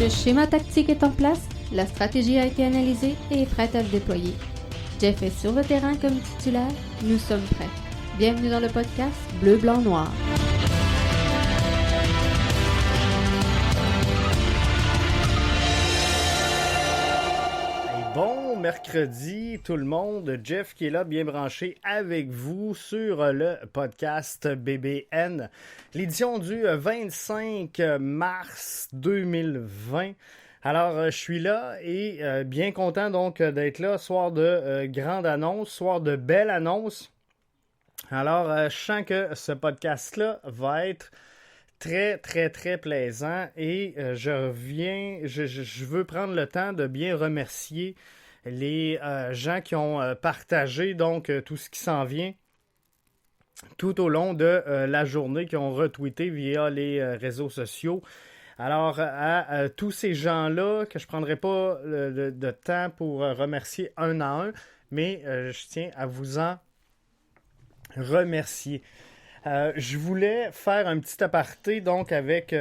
Le schéma tactique est en place, la stratégie a été analysée et est prête à se déployer. Jeff est sur le terrain comme titulaire, nous sommes prêts. Bienvenue dans le podcast Bleu, Blanc, Noir. Bon mercredi tout le monde, Jeff qui est là bien branché avec vous sur le podcast BBN, l'édition du 25 mars 2020. Alors je suis là et bien content donc d'être là, soir de grande annonce, soir de belle annonce. Alors je sens que ce podcast-là va être très, très, très plaisant et je veux prendre le temps de bien remercier les gens qui ont partagé donc tout ce qui s'en vient tout au long de la journée, qui ont retweeté via les réseaux sociaux. Alors, à tous ces gens-là, que je ne prendrai pas de temps pour remercier un à un, mais je tiens à vous en remercier. Je voulais faire un petit aparté donc avec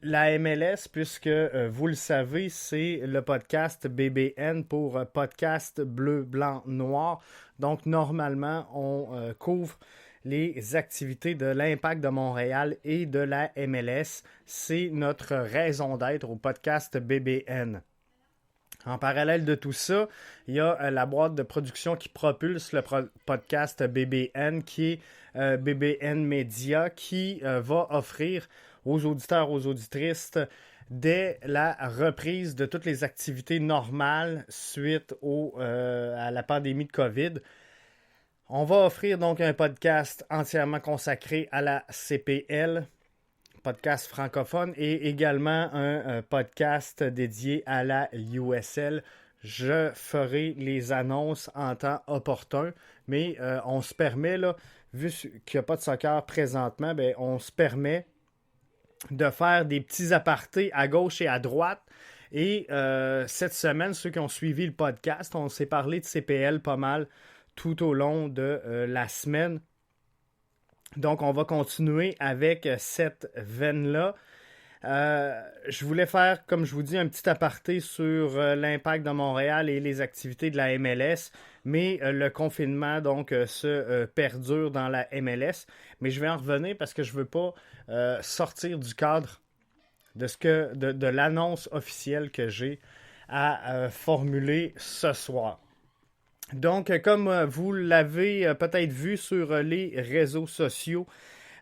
la MLS, puisque vous le savez, c'est le podcast BBN pour podcast Bleu, Blanc, Noir. Donc normalement, on couvre les activités de l'Impact de Montréal et de la MLS. C'est notre raison d'être au podcast BBN. En parallèle de tout ça, il y a la boîte de production qui propulse le podcast BBN, qui est BBN Media, qui va offrir aux auditeurs, aux auditrices, dès la reprise de toutes les activités normales suite à la pandémie de COVID. On va offrir donc un podcast entièrement consacré à la CPL, podcast francophone, et également un podcast dédié à la USL. Je ferai les annonces en temps opportun, mais on se permet, là, vu qu'il n'y a pas de soccer présentement, on se permet de faire des petits apartés à gauche et à droite. Et cette semaine, ceux qui ont suivi le podcast, on s'est parlé de CPL pas mal tout au long de la semaine. Donc, on va continuer avec cette veine-là. Je voulais faire, comme je vous dis, un petit aparté sur l'Impact de Montréal et les activités de la MLS, mais le confinement donc se perdure dans la MLS. Mais je vais en revenir parce que je ne veux pas sortir du cadre de l'annonce officielle que j'ai à formuler ce soir. Donc, comme vous l'avez peut-être vu sur les réseaux sociaux,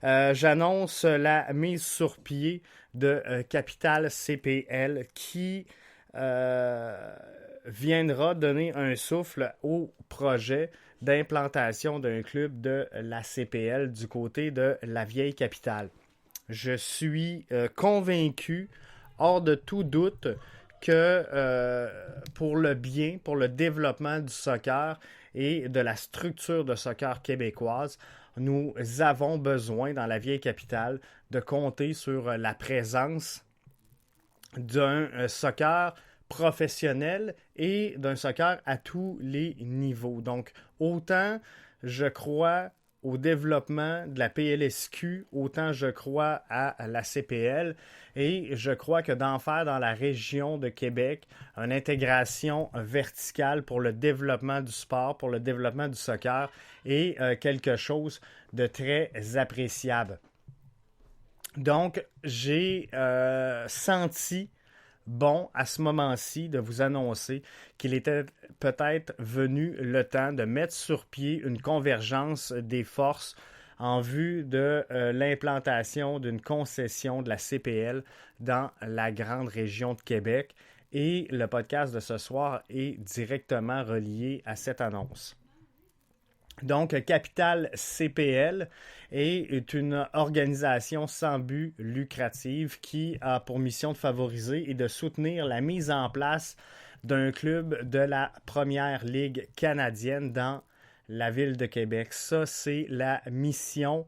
j'annonce la mise sur pied de Capital CPL qui viendra donner un souffle au projet d'implantation d'un club de la CPL du côté de la vieille capitale. Je suis convaincu, hors de tout doute, que pour le bien, pour le développement du soccer et de la structure de soccer québécoise, nous avons besoin dans la vieille capitale de compter sur la présence d'un soccer professionnel et d'un soccer à tous les niveaux. Donc, autant je crois au développement de la PLSQ, autant je crois à la CPL, et je crois que d'en faire dans la région de Québec une intégration verticale pour le développement du sport, pour le développement du soccer, est quelque chose de très appréciable. Donc, j'ai senti bon à ce moment-ci de vous annoncer qu'il était peut-être venu le temps de mettre sur pied une convergence des forces en vue de l'implantation d'une concession de la CPL dans la grande région de Québec. Et le podcast de ce soir est directement relié à cette annonce. Donc, Capital CPL est une organisation sans but lucratif qui a pour mission de favoriser et de soutenir la mise en place d'un club de la première ligue canadienne dans la ville de Québec. Ça, c'est la mission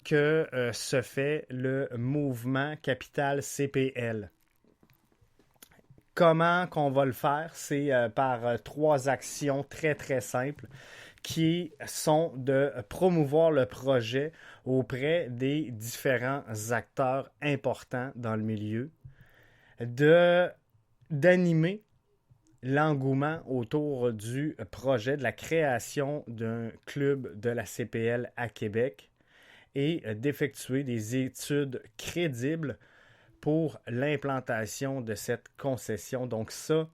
que se fait le mouvement Capital CPL. Comment qu'on va le faire? C'est par trois actions très, très simples qui sont de promouvoir le projet auprès des différents acteurs importants dans le milieu, d'animer l'engouement autour du projet de la création d'un club de la CPL à Québec et d'effectuer des études crédibles pour l'implantation de cette concession. Donc ça,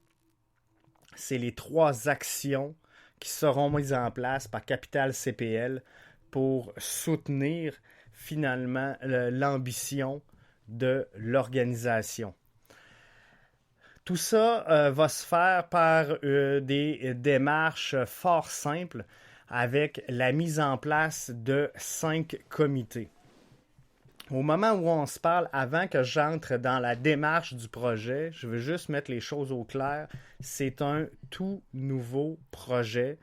c'est les 3 actions qui seront mises en place par Capital CPL pour soutenir finalement l'ambition de l'organisation. Tout ça va se faire par des démarches fort simples avec la mise en place de 5 comités. Au moment où on se parle, avant que j'entre dans la démarche du projet, je veux juste mettre les choses au clair. C'est un tout nouveau projet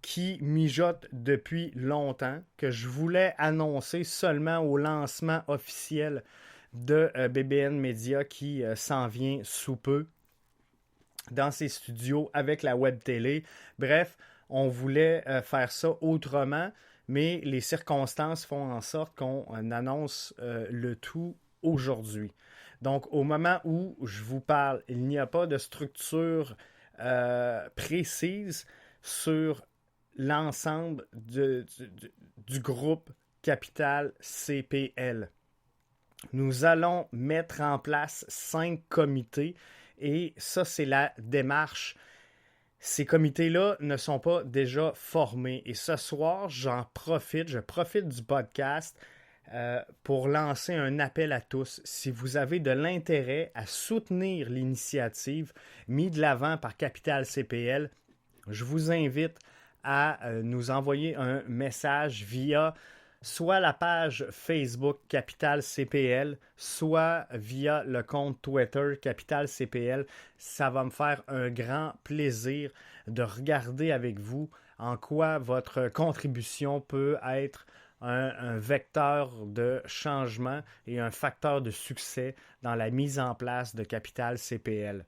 qui mijote depuis longtemps, que je voulais annoncer seulement au lancement officiel de BBN Media qui s'en vient sous peu dans ses studios avec la web télé. Bref, on voulait faire ça autrement, mais les circonstances font en sorte qu'on annonce le tout aujourd'hui. Donc, au moment où je vous parle, il n'y a pas de structure précise sur l'ensemble du groupe Capital CPL. Nous allons mettre en place 5 comités et ça, c'est la démarche. Ces comités-là ne sont pas déjà formés. Et ce soir, je profite du podcast pour lancer un appel à tous. Si vous avez de l'intérêt à soutenir l'initiative mise de l'avant par Capital CPL, je vous invite à nous envoyer un message via soit la page Facebook Capital CPL, soit via le compte Twitter Capital CPL. Ça va me faire un grand plaisir de regarder avec vous en quoi votre contribution peut être un vecteur de changement et un facteur de succès dans la mise en place de Capital CPL.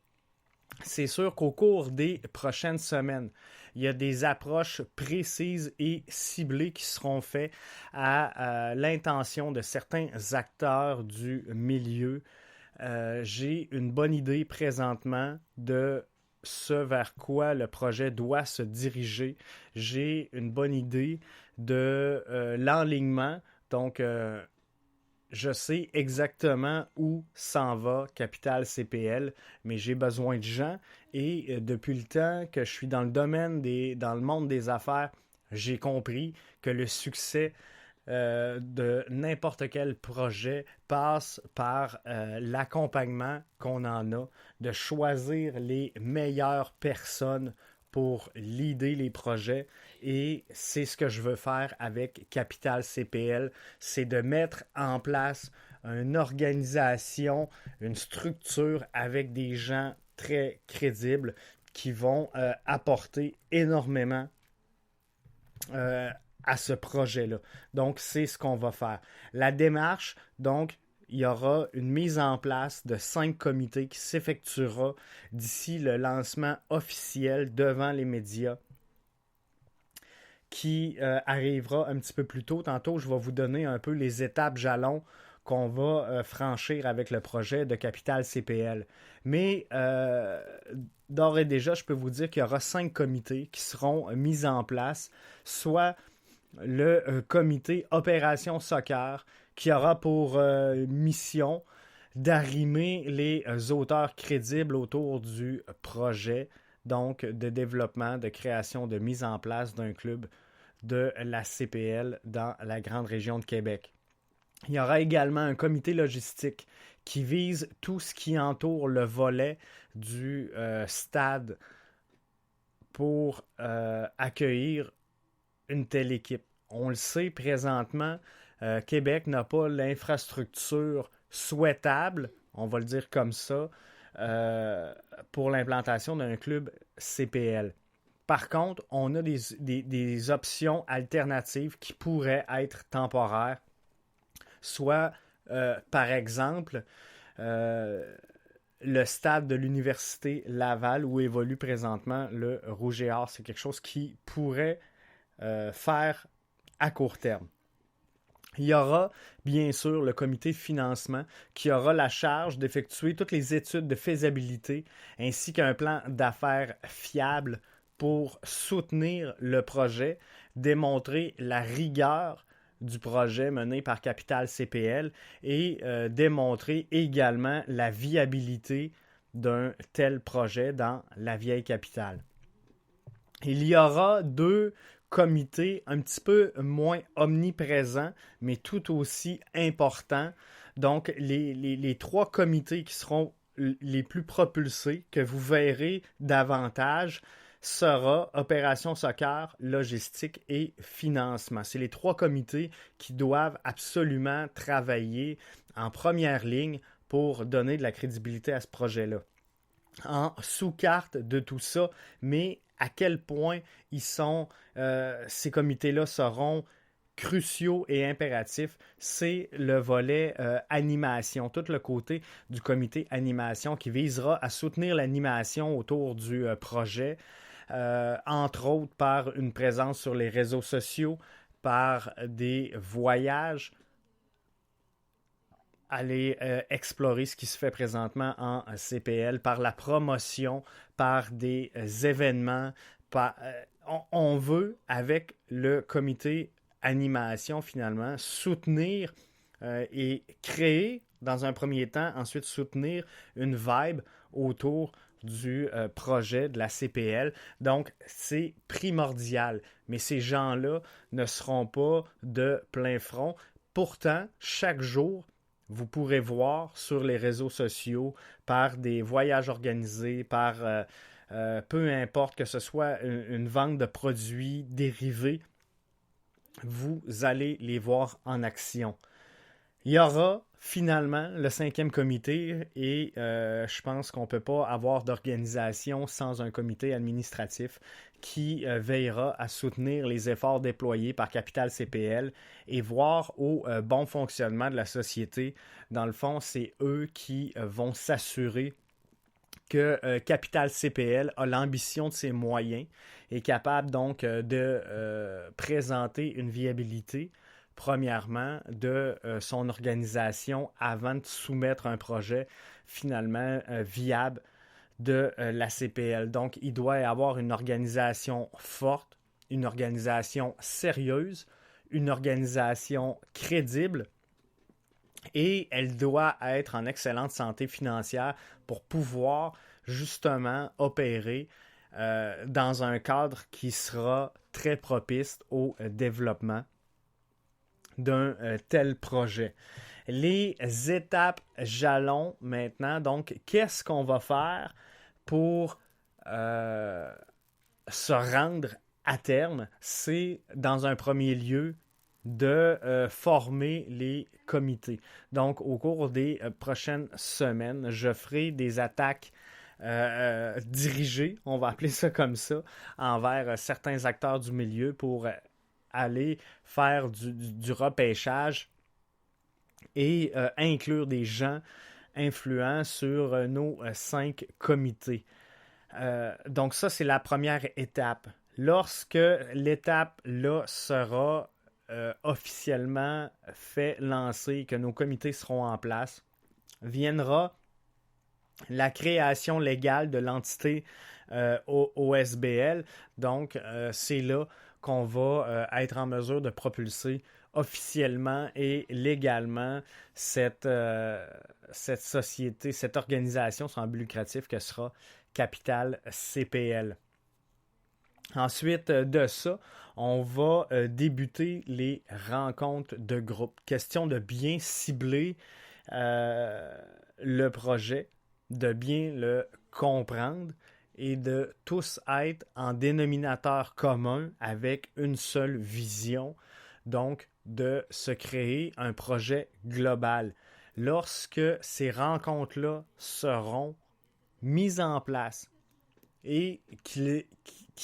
C'est sûr qu'au cours des prochaines semaines, il y a des approches précises et ciblées qui seront faites à l'intention de certains acteurs du milieu. J'ai une bonne idée présentement de ce vers quoi le projet doit se diriger. J'ai une bonne idée de l'enlignement. Donc, je sais exactement où s'en va Capital CPL, mais j'ai besoin de gens. Et depuis le temps que je suis dans le monde des affaires, j'ai compris que le succès de n'importe quel projet passe par l'accompagnement qu'on en a, de choisir les meilleures personnes pour leader les projets. Et c'est ce que je veux faire avec Capital CPL, c'est de mettre en place une organisation, une structure avec des gens très crédibles qui vont apporter énormément à ce projet-là. Donc, c'est ce qu'on va faire. La démarche, donc, il y aura une mise en place de 5 comités qui s'effectuera d'ici le lancement officiel devant les médias qui arrivera un petit peu plus tôt. Tantôt, je vais vous donner un peu les étapes jalons qu'on va franchir avec le projet de Capital CPL. Mais d'ores et déjà, je peux vous dire qu'il y aura 5 comités qui seront mis en place, soit le comité Opération Soccer, qui aura pour mission d'arrimer les auteurs crédibles autour du projet, donc de développement, de création, de mise en place d'un club de la CPL dans la grande région de Québec. Il y aura également un comité logistique qui vise tout ce qui entoure le volet du stade pour accueillir une telle équipe. On le sait présentement, Québec n'a pas l'infrastructure souhaitable, on va le dire comme ça, pour l'implantation d'un club CPL. Par contre, on a des options alternatives qui pourraient être temporaires, soit par exemple le stade de l'Université Laval où évolue présentement le Rouge et Or. C'est quelque chose qui pourrait faire à court terme. Il y aura bien sûr le comité de financement qui aura la charge d'effectuer toutes les études de faisabilité ainsi qu'un plan d'affaires fiable pour soutenir le projet, démontrer la rigueur du projet mené par Capital CPL et démontrer également la viabilité d'un tel projet dans la vieille capitale. Il y aura 2 comités un petit peu moins omniprésents, mais tout aussi importants. Donc, les 3 comités qui seront les plus propulsés, que vous verrez davantage, sera Opération Soccer, Logistique et Financement. C'est les 3 comités qui doivent absolument travailler en première ligne pour donner de la crédibilité à ce projet-là. En sous-carte de tout ça, mais à quel point ces comités-là seront cruciaux et impératifs, c'est le volet animation, tout le côté du comité animation qui visera à soutenir l'animation autour du projet, entre autres par une présence sur les réseaux sociaux, par des voyages, aller explorer ce qui se fait présentement en CPL, par la promotion, par des événements. On veut, avec le comité animation, finalement, soutenir et créer, dans un premier temps, ensuite soutenir une vibe autour du projet de la CPL. Donc, c'est primordial. Mais ces gens-là ne seront pas de plein front. Pourtant, chaque jour, vous pourrez voir sur les réseaux sociaux, par des voyages organisés, par peu importe que ce soit une vente de produits dérivés, vous allez les voir en action. Il y aura finalement le 5e comité et je pense qu'on ne peut pas avoir d'organisation sans un comité administratif qui veillera à soutenir les efforts déployés par Capital CPL et voir au bon fonctionnement de la société. Dans le fond, c'est eux qui vont s'assurer que Capital CPL a l'ambition de ses moyens et est capable donc de présenter une viabilité, premièrement, de son organisation avant de soumettre un projet finalement viable de la CPL. Donc, il doit y avoir une organisation forte, une organisation sérieuse, une organisation crédible et elle doit être en excellente santé financière pour pouvoir justement opérer dans un cadre qui sera très propice au développement d'un tel projet. Les étapes jalons maintenant, donc qu'est-ce qu'on va faire pour se rendre à terme? C'est dans un premier lieu de former les comités. Donc au cours des prochaines semaines, je ferai des attaques dirigées, on va appeler ça comme ça, envers certains acteurs du milieu pour aller faire du repêchage et inclure des gens influents sur nos 5 comités. Donc ça, c'est la première étape. Lorsque l'étape-là sera officiellement fait lancer, que nos comités seront en place, viendra la création légale de l'entité OSBL. Donc, c'est là qu'on va être en mesure de propulser officiellement et légalement cette société, cette organisation sans but lucratif que sera Capital CPL. Ensuite de ça, on va débuter les rencontres de groupe. Question de bien cibler le projet, de bien le comprendre et de tous être en dénominateur commun avec une seule vision, donc de se créer un projet global. Lorsque ces rencontres-là seront mises en place et qu'il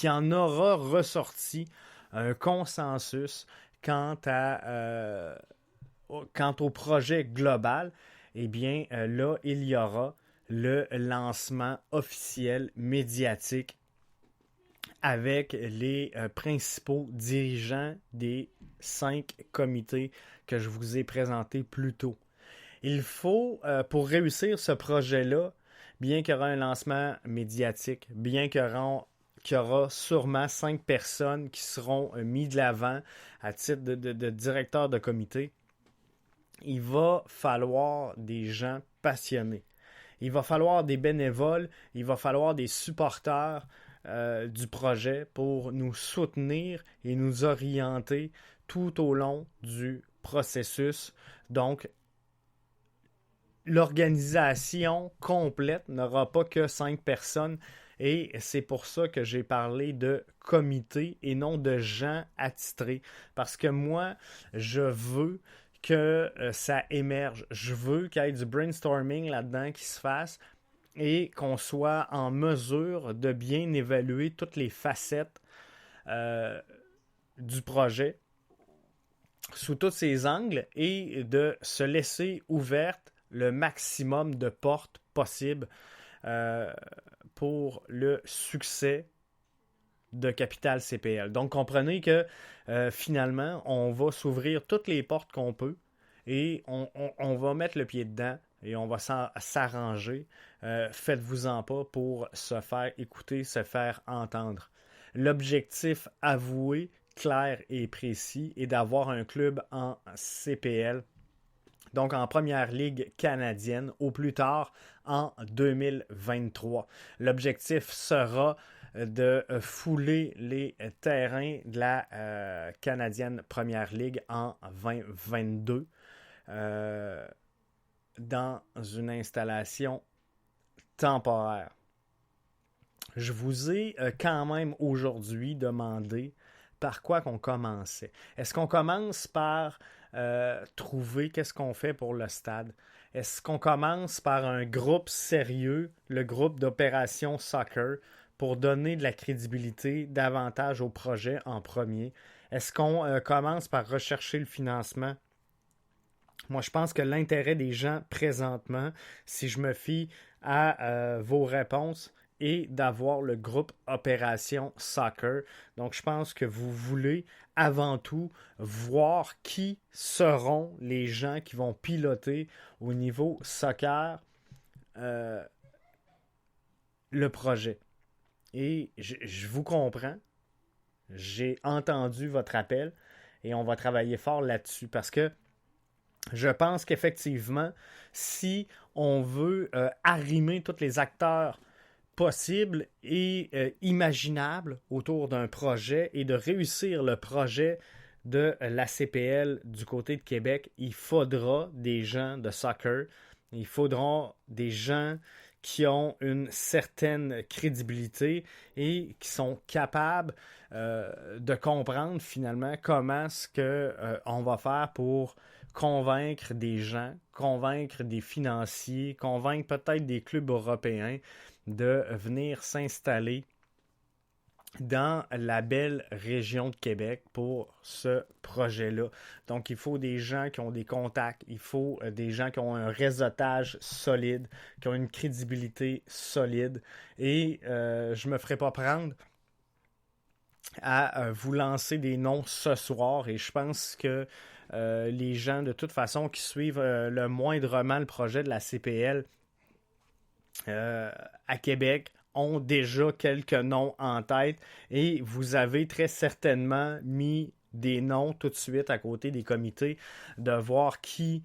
en aura ressorti un consensus quant au projet global, eh bien là, il y aura le lancement officiel médiatique avec les principaux dirigeants des 5 comités que je vous ai présentés plus tôt. Il faut, pour réussir ce projet-là, bien qu'il y aura un lancement médiatique, bien qu'il y aura sûrement 5 personnes qui seront mises de l'avant à titre de directeur de comité, il va falloir des gens passionnés. Il va falloir des bénévoles, il va falloir des supporters du projet pour nous soutenir et nous orienter tout au long du processus. Donc, l'organisation complète n'aura pas que 5 personnes et c'est pour ça que j'ai parlé de comité et non de gens attitrés. Parce que moi, je veux que ça émerge. Je veux qu'il y ait du brainstorming là-dedans qui se fasse et qu'on soit en mesure de bien évaluer toutes les facettes du projet sous tous ses angles et de se laisser ouverte le maximum de portes possibles pour le succès de Capital CPL. Donc, comprenez que finalement, on va s'ouvrir toutes les portes qu'on peut et on va mettre le pied dedans et on va s'arranger. Faites-vous-en pas pour se faire écouter, se faire entendre. L'objectif avoué, clair et précis est d'avoir un club en CPL, donc en première ligue canadienne, au plus tard en 2023. L'objectif sera de fouler les terrains de la canadienne première ligue en 2022 dans une installation temporaire. Je vous ai quand même aujourd'hui demandé par quoi qu'on commençait. Est-ce qu'on commence par trouver qu'est-ce qu'on fait pour le stade? Est-ce qu'on commence par un groupe sérieux, le groupe d'opération soccer, pour donner de la crédibilité davantage au projet en premier? Est-ce qu'on commence par rechercher le financement? Moi, je pense que l'intérêt des gens présentement, si je me fie à vos réponses, est d'avoir le groupe Opération Soccer. Donc, je pense que vous voulez avant tout voir qui seront les gens qui vont piloter au niveau soccer le projet. Et je vous comprends. J'ai entendu votre appel et on va travailler fort là-dessus parce que je pense qu'effectivement, si on veut arrimer tous les acteurs possibles et imaginables autour d'un projet et de réussir le projet de la CPL du côté de Québec, il faudra des gens de soccer, il faudra des gens qui ont une certaine crédibilité et qui sont capables de comprendre finalement comment est-ce qu'on va faire pour convaincre des gens, convaincre des financiers, convaincre peut-être des clubs européens de venir s'installer dans la belle région de Québec pour ce projet-là. Donc, il faut des gens qui ont des contacts, il faut des gens qui ont un réseautage solide, qui ont une crédibilité solide. Et je ne me ferai pas prendre à vous lancer des noms ce soir. Et je pense que les gens, de toute façon, qui suivent le moindrement le projet de la CPL à Québec, ont déjà quelques noms en tête et vous avez très certainement mis des noms tout de suite à côté des comités de voir qui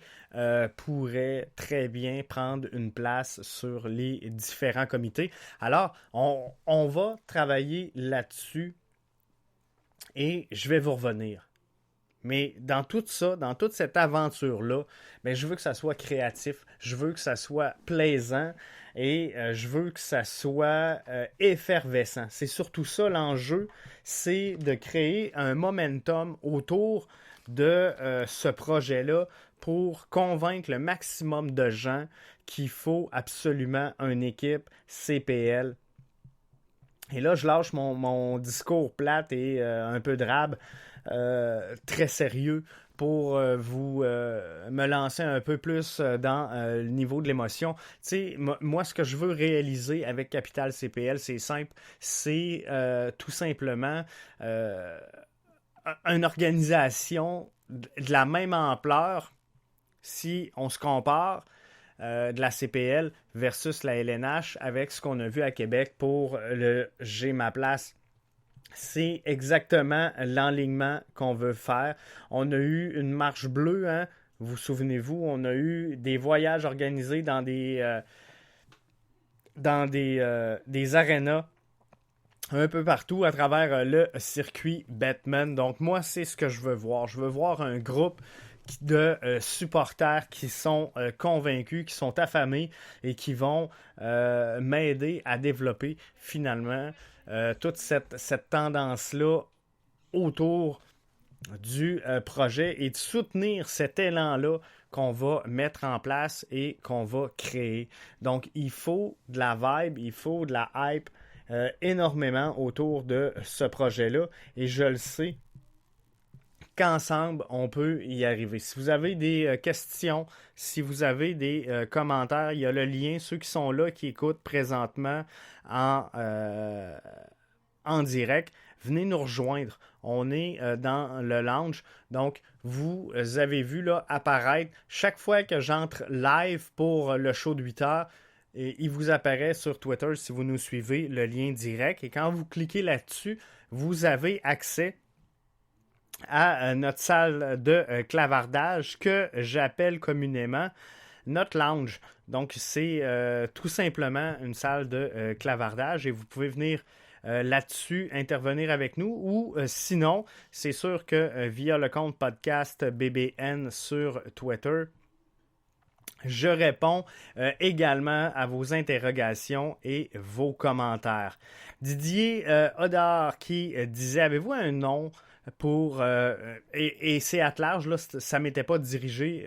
pourrait très bien prendre une place sur les différents comités. Alors, on va travailler là-dessus et je vais vous revenir. Mais dans tout ça, dans toute cette aventure-là, ben, je veux que ça soit créatif, je veux que ça soit plaisant et je veux que ça soit effervescent. C'est surtout ça l'enjeu, c'est de créer un momentum autour de ce projet-là pour convaincre le maximum de gens qu'il faut absolument une équipe CPL. Et là, je lâche mon discours plate et un peu drabe. Très sérieux pour vous me lancer un peu plus dans le niveau de l'émotion. Tu sais, moi, ce que je veux réaliser avec Capital CPL, c'est simple. C'est tout simplement une organisation de la même ampleur si on se compare de la CPL versus la LNH avec ce qu'on a vu à Québec pour le J'ai ma place. C'est exactement l'enlignement qu'on veut faire. On a eu une marche bleue, hein? Vous souvenez-vous, on a eu des voyages organisés dans des arénas un peu partout à travers le circuit Batman. Donc moi, c'est ce que je veux voir. Je veux voir un groupe de supporters qui sont convaincus, qui sont affamés et qui vont m'aider à développer finalement toute cette tendance-là autour du projet et de soutenir cet élan-là qu'on va mettre en place et qu'on va créer. Donc, il faut de la vibe, il faut de la hype énormément autour de ce projet-là et je le sais qu'ensemble, on peut y arriver. Si vous avez des questions, si vous avez des commentaires, il y a le lien, ceux qui sont là, qui écoutent présentement en direct, venez nous rejoindre. On est dans le lounge. Donc, vous avez vu là apparaître chaque fois que j'entre live pour le show de 8 heures, et il vous apparaît sur Twitter si vous nous suivez le lien direct. Et quand vous cliquez là-dessus, vous avez accès à notre salle de clavardage que j'appelle communément notre lounge. Donc, c'est tout simplement une salle de clavardage et vous pouvez venir là-dessus, intervenir avec nous ou sinon, c'est sûr que via le compte podcast BBN sur Twitter, je réponds également à vos interrogations et vos commentaires. Didier Odard qui disait, avez-vous un nom pour et c'est at large, là, ça ne m'était pas dirigé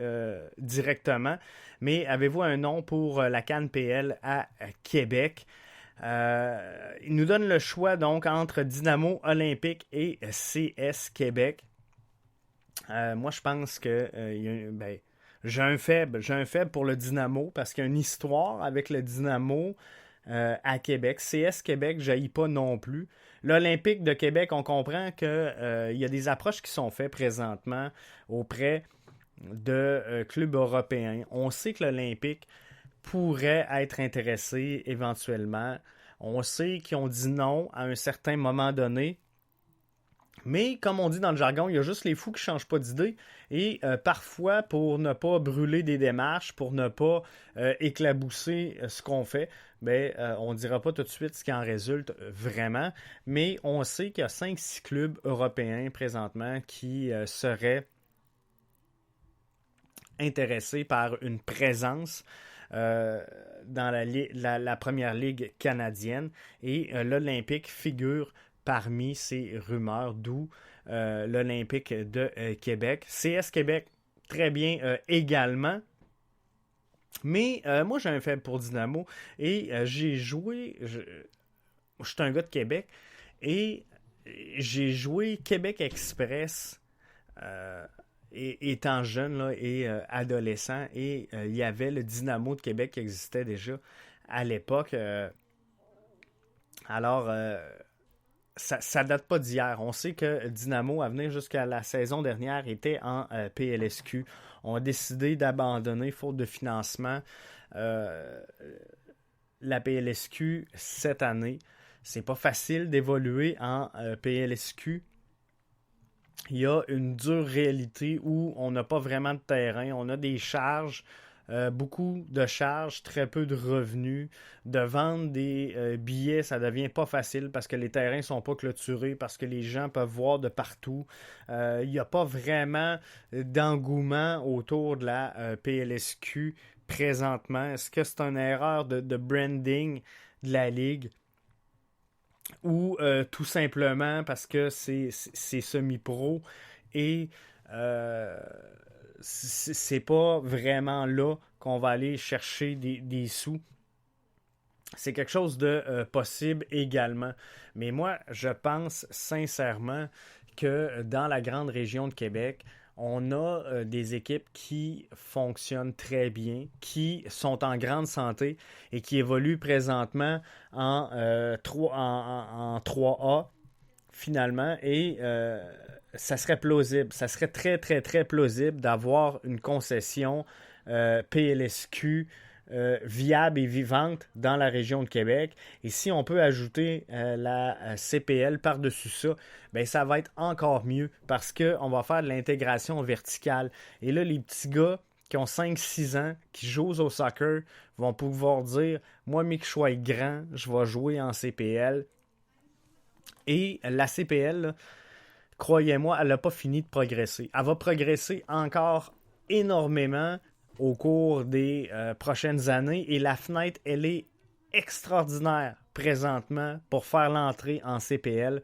directement, mais avez-vous un nom pour la CAN PL à Québec? Il nous donne le choix donc entre Dynamo Olympique et CS Québec. Moi, je pense que j'ai un faible pour le Dynamo parce qu'il y a une histoire avec le Dynamo à Québec. CS Québec, je n'haïs pas non plus. L'Olympique de Québec, on comprend qu'il y a des approches qui sont faites présentement auprès de clubs européens. On sait que l'Olympique pourrait être intéressé éventuellement. On sait qu'ils ont dit non à un certain moment donné. Mais comme on dit dans le jargon, il y a juste les fous qui ne changent pas d'idée. Et parfois, pour ne pas brûler des démarches, pour ne pas éclabousser ce qu'on fait, on ne dira pas tout de suite ce qui en résulte vraiment. Mais on sait qu'il y a 5-6 clubs européens présentement qui seraient intéressés par une présence dans la première ligue canadienne. Et l'Olympique figure parmi ces rumeurs, d'où l'Olympique de Québec. CS Québec, très bien également. Mais moi, j'ai un faible pour Dynamo et j'ai joué... Je suis un gars de Québec et j'ai joué Québec Express étant jeune là, et adolescent et il y avait le Dynamo de Québec qui existait déjà à l'époque. Alors... ça date pas d'hier. On sait que Dynamo, à venir jusqu'à la saison dernière, était en PLSQ. On a décidé d'abandonner, faute de financement, la PLSQ cette année. C'est pas facile d'évoluer en PLSQ. Il y a une dure réalité où on n'a pas vraiment de terrain. On a des charges. Beaucoup de charges, très peu de revenus. De vendre des billets, ça devient pas facile parce que les terrains sont pas clôturés, parce que les gens peuvent voir de partout. Il n'y a pas vraiment d'engouement autour de la PLSQ présentement. Est-ce que c'est une erreur de branding de la Ligue? Ou tout simplement parce que c'est semi-pro et c'est pas vraiment là qu'on va aller chercher des sous. C'est quelque chose de possible également. Mais moi, je pense sincèrement que dans la grande région de Québec, On a des équipes qui fonctionnent très bien, qui sont en grande santé et qui évoluent présentement en 3A finalement. Et ça serait plausible. Ça serait très, très, très plausible d'avoir une concession PLSQ viable et vivante dans la région de Québec. Et si on peut ajouter la CPL par-dessus ça, ben ça va être encore mieux parce qu'on va faire de l'intégration verticale. Et là, les petits gars qui ont 5-6 ans, qui jouent au soccer, vont pouvoir dire « Moi, mais que je sois grand, je vais jouer en CPL. » Et la CPL, là, croyez-moi, elle n'a pas fini de progresser. Elle va progresser encore énormément au cours des prochaines années et la fenêtre, elle est extraordinaire présentement pour faire l'entrée en CPL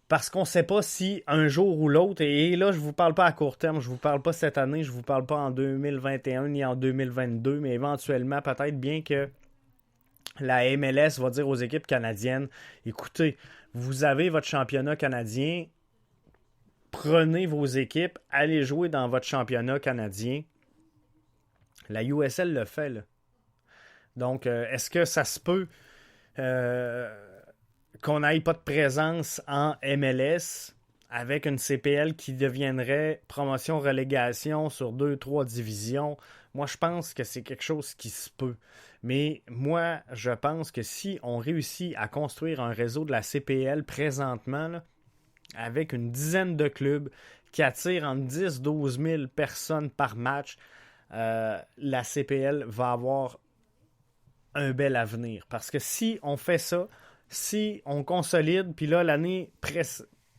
parce qu'on ne sait pas si un jour ou l'autre, et là je ne vous parle pas à court terme, je ne vous parle pas cette année, je ne vous parle pas en 2021 ni en 2022, mais éventuellement peut-être bien que la MLS va dire aux équipes canadiennes, écoutez, vous avez votre championnat canadien, prenez vos équipes, allez jouer dans votre championnat canadien. La USL le fait, là. Donc, est-ce que ça se peut qu'on n'aille pas de présence en MLS avec une CPL qui deviendrait promotion-relégation sur 2-3 divisions? Moi, je pense que c'est quelque chose qui se peut. Mais moi, je pense que si on réussit à construire un réseau de la CPL présentement, là, avec une dizaine de clubs qui attirent entre 10-12 000 personnes par match, la CPL va avoir un bel avenir. Parce que si on fait ça, si on consolide, puis là, l'année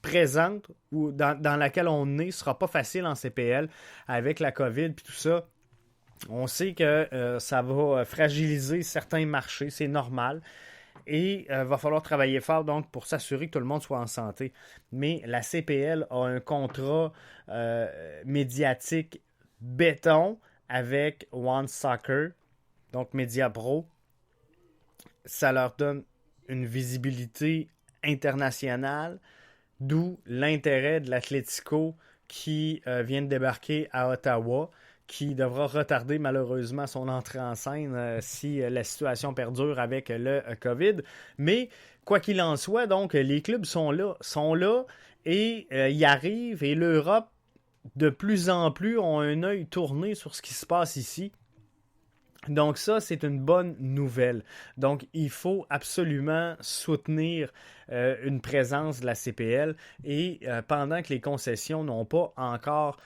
présente ou dans laquelle on est, ne sera pas facile en CPL avec la COVID puis tout ça, on sait que ça va fragiliser certains marchés, c'est normal. Et va falloir travailler fort donc pour s'assurer que tout le monde soit en santé. Mais la CPL a un contrat médiatique béton avec One Soccer, donc Mediapro. Ça leur donne une visibilité internationale, d'où l'intérêt de l'Atlético qui vient de débarquer à Ottawa, qui devra retarder malheureusement son entrée en scène si la situation perdure avec le COVID. Mais quoi qu'il en soit, donc les clubs sont là et y arrivent et l'Europe de plus en plus ont un œil tourné sur ce qui se passe ici. Donc ça, c'est une bonne nouvelle. Donc il faut absolument soutenir une présence de la CPL et pendant que les concessions n'ont pas encore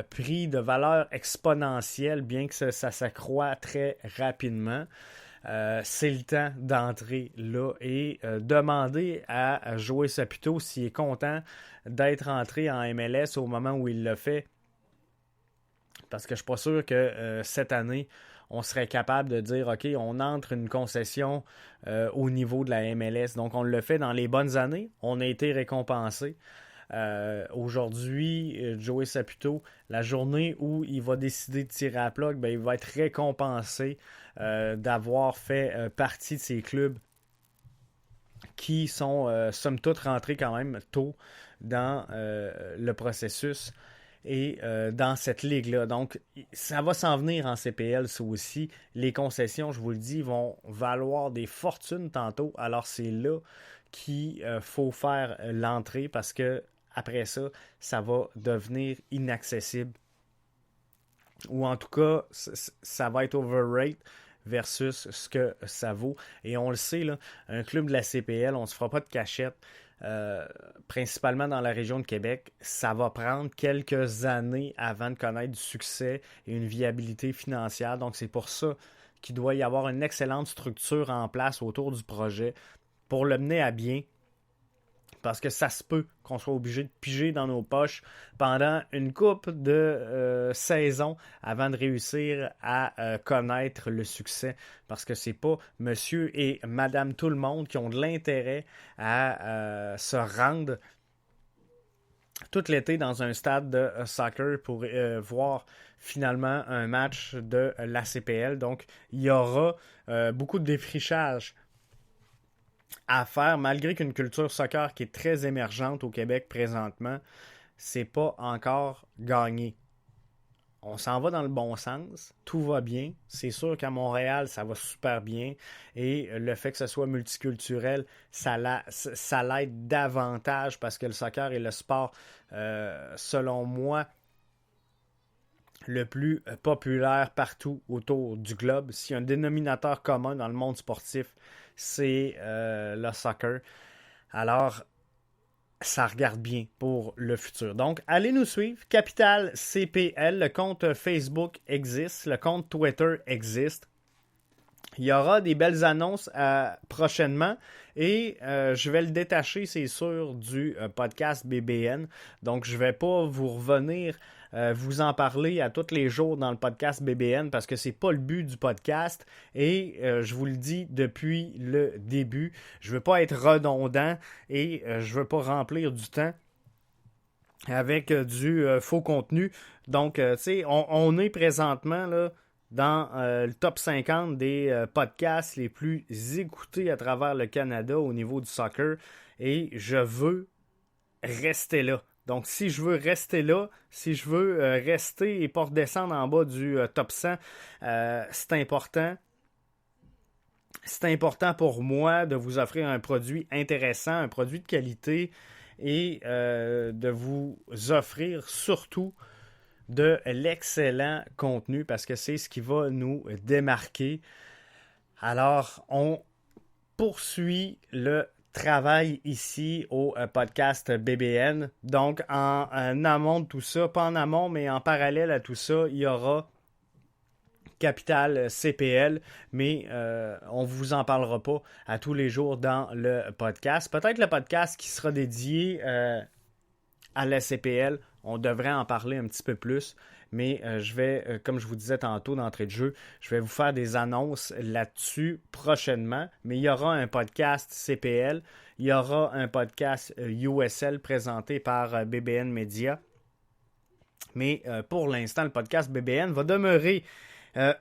pris de valeur exponentielle, bien que ça s'accroît très rapidement, c'est le temps d'entrer là et demander à Joey Saputo s'il est content d'être entré en MLS au moment où il l'a fait. Parce que je ne suis pas sûr que cette année, on serait capable de dire, OK, on entre une concession au niveau de la MLS. Donc, on le fait dans les bonnes années. On a été récompensé. Aujourd'hui, Joey Saputo, la journée où il va décider de tirer à la plug, ben, il va être récompensé d'avoir fait partie de ces clubs qui sont, somme toute, rentrés quand même tôt dans le processus. Et dans cette ligue-là. Donc, ça va s'en venir en CPL, ça aussi. Les concessions, je vous le dis, vont valoir des fortunes tantôt. Alors, c'est là qu'il faut faire l'entrée parce que après ça, ça va devenir inaccessible. Ou en tout cas, ça va être overrated versus ce que ça vaut. Et on le sait, là, un club de la CPL, on ne se fera pas de cachette. Principalement dans la région de Québec, ça va prendre quelques années avant de connaître du succès et une viabilité financière. Donc, c'est pour ça qu'il doit y avoir une excellente structure en place autour du projet pour le mener à bien. Parce que ça se peut qu'on soit obligé de piger dans nos poches pendant une couple de saisons avant de réussir à connaître le succès. Parce que c'est pas monsieur et madame tout le monde qui ont de l'intérêt à se rendre tout l'été dans un stade de soccer pour voir finalement un match de la CPL. Donc, il y aura beaucoup de défrichage à faire, malgré qu'une culture soccer qui est très émergente au Québec présentement, c'est pas encore gagné. On s'en va dans le bon sens, tout va bien. C'est sûr qu'à Montréal, ça va super bien. Et le fait que ce soit multiculturel, ça l'aide davantage parce que le soccer est le sport, selon moi, le plus populaire partout autour du globe. S'il y a un dénominateur commun dans le monde sportif, c'est le soccer. Alors, ça regarde bien pour le futur. Donc, allez nous suivre. Capital CPL, le compte Facebook existe, le compte Twitter existe. Il y aura des belles annonces prochainement et je vais le détacher, c'est sûr, du podcast BBN. Donc, je ne vais pas vous revenir vous en parler à tous les jours dans le podcast BBN parce que c'est pas le but du podcast et je vous le dis depuis le début, je veux pas être redondant et je veux pas remplir du temps avec du faux contenu. Donc, tu sais, on est présentement là dans le top 50 des podcasts les plus écoutés à travers le Canada au niveau du soccer et je veux rester là. Donc, si je veux rester là, si je veux rester et pas redescendre en bas du top 100, c'est important. C'est important pour moi de vous offrir un produit intéressant, un produit de qualité et de vous offrir surtout de l'excellent contenu parce que c'est ce qui va nous démarquer. Alors, on poursuit le travail ici au podcast BBN. Donc, en amont de tout ça, pas en amont, mais en parallèle à tout ça, il y aura Capital CPL, mais on ne vous en parlera pas à tous les jours dans le podcast. Peut-être le podcast qui sera dédié à la CPL, on devrait en parler un petit peu plus, mais je vais, comme je vous disais tantôt d'entrée de jeu, je vais vous faire des annonces là-dessus prochainement, mais il y aura un podcast CPL, il y aura un podcast USL présenté par BBN Media, mais pour l'instant, le podcast BBN va demeurer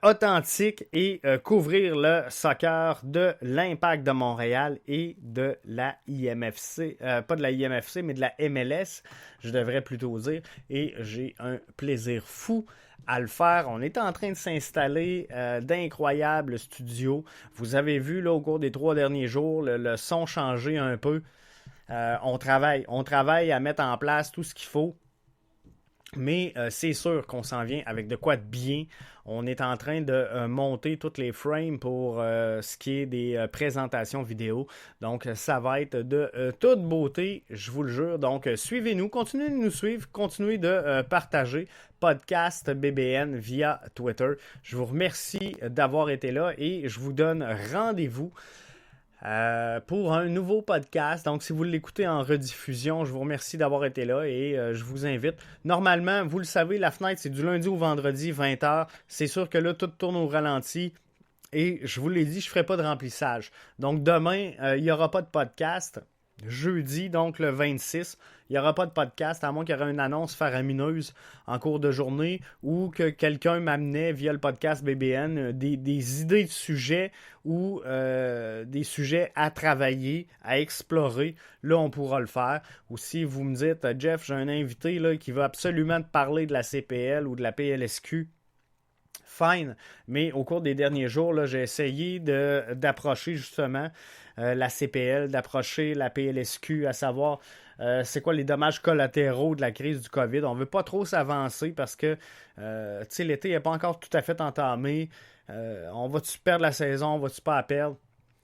authentique et couvrir le soccer de l'Impact de Montréal et de la IMFC, pas de la IMFC, mais de la MLS, je devrais plutôt dire, et j'ai un plaisir fou à le faire. On est en train de s'installer d'incroyables studios. Vous avez vu là au cours des 3 derniers jours le son changer un peu. On travaille à mettre en place tout ce qu'il faut. Mais c'est sûr qu'on s'en vient avec de quoi de bien. On est en train de monter toutes les frames pour ce qui est des présentations vidéo. Donc, ça va être de toute beauté, je vous le jure. Donc, suivez-nous, continuez de nous suivre, continuez de partager podcast BBN via Twitter. Je vous remercie d'avoir été là et je vous donne rendez-vous pour un nouveau podcast. Donc, si vous l'écoutez en rediffusion, je vous remercie d'avoir été là et je vous invite. Normalement, vous le savez, la fenêtre, c'est du lundi au vendredi, 20h. C'est sûr que là, tout tourne au ralenti et je vous l'ai dit, je ne ferai pas de remplissage. Donc, demain, il n'y aura pas de podcast. Jeudi, donc le 26, il n'y aura pas de podcast, à moins qu'il y aura une annonce faramineuse en cours de journée ou que quelqu'un m'amenait via le podcast BBN des idées de sujets ou des sujets à travailler, à explorer. Là, on pourra le faire. Ou si vous me dites, Jeff, j'ai un invité là, qui veut absolument te parler de la CPL ou de la PLSQ, fine. Mais au cours des derniers jours, là, j'ai essayé d'approcher justement la CPL, d'approcher la PLSQ, à savoir c'est quoi les dommages collatéraux de la crise du COVID. On ne veut pas trop s'avancer parce que l'été n'est pas encore tout à fait entamé. On va-tu perdre la saison? On va-tu pas la perdre?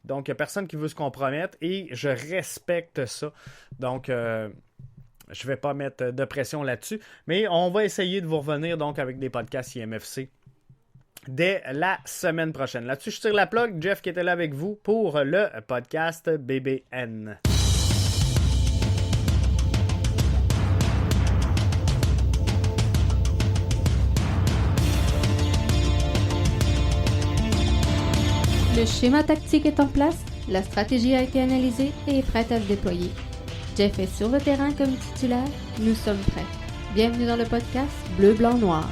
Donc, il n'y a personne qui veut se compromettre et je respecte ça. Donc, je ne vais pas mettre de pression là-dessus. Mais on va essayer de vous revenir donc avec des podcasts IMFC dès la semaine prochaine. Là-dessus, je tire la plug. Jeff qui était là avec vous pour le podcast BBN. Le schéma tactique est en place, la stratégie a été analysée et est prête à se déployer. Jeff est sur le terrain comme titulaire, nous sommes prêts. Bienvenue dans le podcast Bleu, Blanc, Noir.